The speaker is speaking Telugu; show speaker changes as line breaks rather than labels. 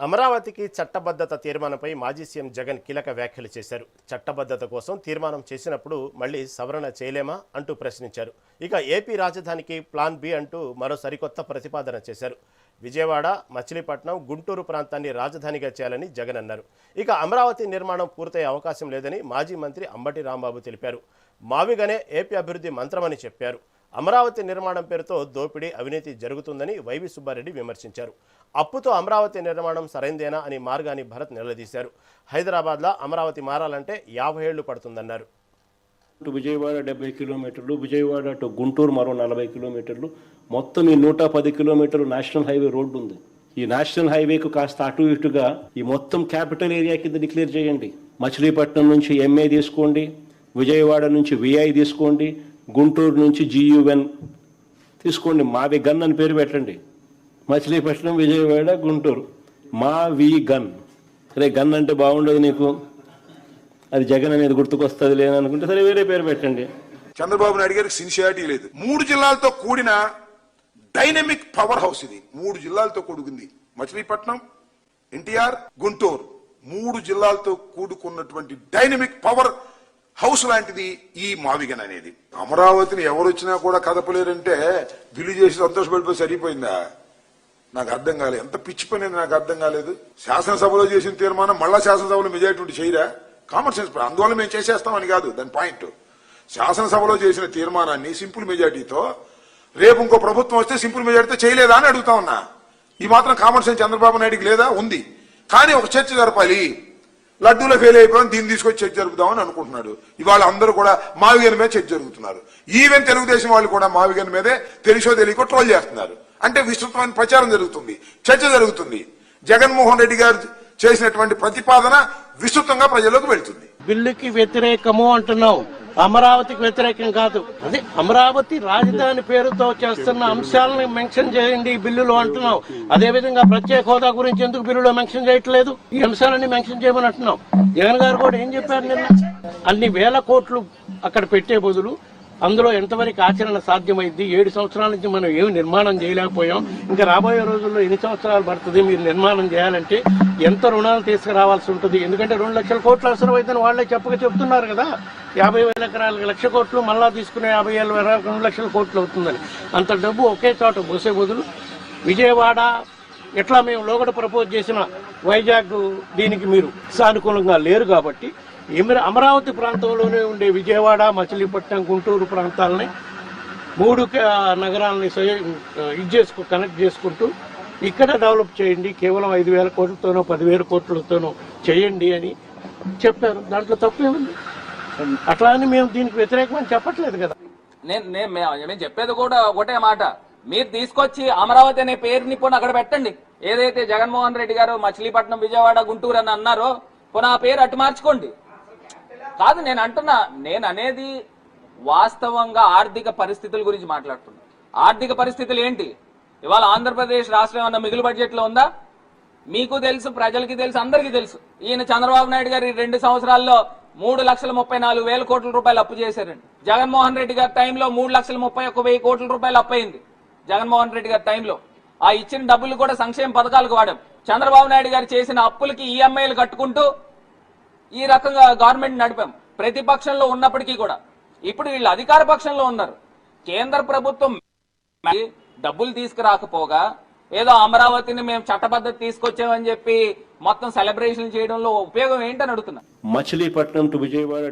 అమరావతికి చట్టబద్ధత తీర్మానంపై మాజీ సీఎం జగన్ కీలక వ్యాఖ్యలు చేశారు. చట్టబద్ధత కోసం తీర్మానం చేసినప్పుడు మళ్లీ సవరణ చేయలేమా అంటూ ప్రశ్నించారు. ఇక ఏపీ రాజధానికి ప్లాన్ బి అంటూ మరో సరికొత్త ప్రతిపాదన చేశారు. విజయవాడ, మచిలీపట్నం, గుంటూరు ప్రాంతాన్ని రాజధానిగా చేయాలని జగన్ అన్నారు. ఇక అమరావతి నిర్మాణం పూర్తయ్యే అవకాశం లేదని మాజీ మంత్రి అంబటి రాంబాబు తెలిపారు. మావిగనే ఏపీ అభివృద్ధి మంత్రమని చెప్పారు. అమరావతి నిర్మాణం పేరుతో దోపిడీ, అవినీతి జరుగుతుందని వైవి సుబ్బారెడ్డి విమర్శించారు. అప్పుతో అమరావతి నిర్మాణం సరైందేనా అని మార్గాని భరత్ నిలదీశారు. హైదరాబాద్లో అమరావతి మారాలంటే 50 ఏళ్లు పడుతుందన్నారు.
విజయవాడ 70 కిలోమీటర్లు, విజయవాడ టు గుంటూరు మరో 40 కిలోమీటర్లు, మొత్తం ఈ 110 కిలోమీటర్లు నేషనల్ హైవే రోడ్డు ఉంది. ఈ నేషనల్ హైవేకు కాస్త అటు ఇటుగా ఈ మొత్తం క్యాపిటల్ ఏరియా కింద డిక్లేర్ చేయండి. మచిలీపట్నం నుంచి ఎంఏ తీసుకోండి, విజయవాడ నుంచి విఐ తీసుకోండి, గుంటూరు నుంచి GUN తీసుకోండి. మావి గన్ అని పేరు పెట్టండి. మచిలీపట్నం, విజయవాడ, గుంటూరు మావి గన్. సరే, గన్ అంటే బాగుండదు నీకు, అది జగన్ అనేది గుర్తుకొస్తుంది లేదనుకుంటే సరే వేరే పేరు పెట్టండి.
చంద్రబాబు నాయుడు గారికి సిన్సియారిటీ లేదు. 3 జిల్లాలతో కూడిన డైనమిక్ పవర్ హౌస్ ఇది. 3 జిల్లాలతో కూడుకుంది. మచిలీపట్నం, ఎన్టీఆర్, గుంటూరు 3 జిల్లాలతో కూడుకున్నటువంటి డైనమిక్ పవర్ హౌస్ లాంటిది ఈ మావిగన్ అనేది. అమరావతిని ఎవరు వచ్చినా కూడా కదపలేరంటే బిల్లు చేసి సంతోషపడిపోయి సరిపోయిందా? నాకు అర్థం కాలేదు. ఎంత పిచ్చి పని నాకు అర్థం కాలేదు. శాసనసభలో చేసిన తీర్మానం మళ్ళా శాసనసభలో మెజారిటీ ఉంటే చేయరా? Common sense. అందువల్ల మేము చేసేస్తామని కాదు దాని పాయింట్. శాసనసభలో చేసిన తీర్మానాన్ని సింపుల్ మెజారిటీతో రేపు ఇంకో ప్రభుత్వం వస్తే సింపుల్ మెజారిటీతో చేయలేదా అని అడుగుతా ఉన్నా. ఈ మాత్రం కామన్ సెన్స్ చంద్రబాబు నాయుడికి లేదా? ఉంది. కానీ ఒక చర్చ జరపాలి. లడ్డూలో ఫెయిల్ అయిపోయాం, దీన్ని తీసుకొచ్చి చర్చ జరుపుదామని అనుకుంటున్నాడు. ఇవాళ అందరూ కూడా మావిగన్ మీద చర్చ జరుగుతున్నారు. ఈవెన్ తెలుగుదేశం వాళ్ళు కూడా మావిగన్ మీదే తెలుసో తెలియకో ట్రోల్ చేస్తున్నారు. అంటే విస్తృతమైన ప్రచారం జరుగుతుంది, చర్చ జరుగుతుంది. జగన్మోహన్ రెడ్డి గారు చేసినటువంటి ప్రతిపాదన విస్తృతంగా ప్రజల్లోకి వెళ్తుంది.
బిల్లుకి వ్యతిరేకము అంటున్నావు, అమరావతికి వ్యతిరేకం కాదు. అదే అమరావతి రాజధాని పేరుతో చేస్తున్న అంశాలను మెన్షన్ చేయండి ఈ బిల్లులో అంటున్నావు. అదేవిధంగా ప్రత్యేక హోదా గురించి ఎందుకు బిల్లులో మెన్షన్ చేయట్లేదు? ఈ అంశాలన్నీ మెన్షన్ చేయమని అంటున్నావు. జగన్ గారు కూడా ఏం చెప్పారు నిన్న? అన్ని వేల కోట్లు అక్కడ పెట్టే బదులు అందులో ఎంతవరకు ఆచరణ సాధ్యమైంది? 7 సంవత్సరాల నుంచి మనం ఏమి నిర్మాణం చేయలేకపోయాం. ఇంకా రాబోయే రోజుల్లో ఎన్ని సంవత్సరాలు పడుతుంది మీరు నిర్మాణం చేయాలంటే? ఎంత రుణాలు తీసుకురావాల్సి ఉంటుంది? ఎందుకంటే 2 లక్షల కోట్లు అవసరమైందని వాళ్లే చెప్తున్నారు కదా. 50,000 ఎకరాలకు 1,00,000 కోట్లు, మళ్ళా తీసుకునే 50,000 ఎకరాలకు 2 లక్షల కోట్లు అవుతుందని. అంత డబ్బు ఒకే చోట పోసే బదులు విజయవాడ ఎట్లా మేము లోగడ ప్రపోజ్ చేసిన వైజాగ్ దీనికి మీరు సానుకూలంగా లేరు కాబట్టి అమరావతి ప్రాంతంలోనే ఉండే విజయవాడ, మచిలీపట్నం, గుంటూరు ప్రాంతాలని 3 నగరాలని కనెక్ట్ చేసుకుంటూ ఇక్కడ డెవలప్ చేయండి. కేవలం 5,000 కోట్లతోనో 10,000 కోట్లతోనో చేయండి అని చెప్పారు. దాంట్లో తప్పేముంది? అట్లా అని మేము దీనికి వ్యతిరేకమని చెప్పట్లేదు కదా.
నేను చెప్పేది కూడా ఒకటే మాట. మీరు తీసుకొచ్చి అమరావతి అనే పేరుని పోనీ అక్కడ పెట్టండి. ఏదైతే జగన్మోహన్ రెడ్డి గారు మచిలీపట్నం, విజయవాడ, గుంటూరు అని అన్నారో పోనీ ఆ పేరు అటు మార్చుకోండి. కాదు నేను అనేది వాస్తవంగా ఆర్థిక పరిస్థితుల గురించి మాట్లాడుతున్నా. ఆర్థిక పరిస్థితులు ఏంటి? ఇవాళ ఆంధ్రప్రదేశ్ రాష్ట్రం ఏమన్నా మిగులు బడ్జెట్ లో ఉందా? మీకు తెలుసు, ప్రజలకి తెలుసు, అందరికీ తెలుసు. ఈయన చంద్రబాబు నాయుడు గారు 2 సంవత్సరాల్లో 3,34,000 కోట్ల రూపాయలు అప్పు చేశారండి. జగన్మోహన్ రెడ్డి గారి టైంలో 3,31,000 కోట్ల రూపాయలు అప్పు అయింది. జగన్మోహన్ రెడ్డి గారి టైంలో ఆ ఇచ్చిన డబ్బులు కూడా సంక్షేమ పథకాలకు వాడాం. చంద్రబాబు నాయుడు గారు చేసిన అప్పులకి EMIలు కట్టుకుంటూ ఈ రకంగా గవర్నమెంట్ నడిపాం. ప్రతిపక్షంలో ఉన్నప్పటికీ కూడా. ఇప్పుడు వీళ్ళు అధికార పక్షంలో ఉన్నారు. కేంద్ర ప్రభుత్వం డబ్బులు తీసుకురాకపోగా ఏదో అమరావతిని మేము చట్టబద్ధత తీసుకొచ్చామని చెప్పి మొత్తం సెలబ్రేషన్ చేయడంలో ఉపయోగం ఏంటని అడుగుతున్నా.
మచిలీపట్నం టు విజయవాడ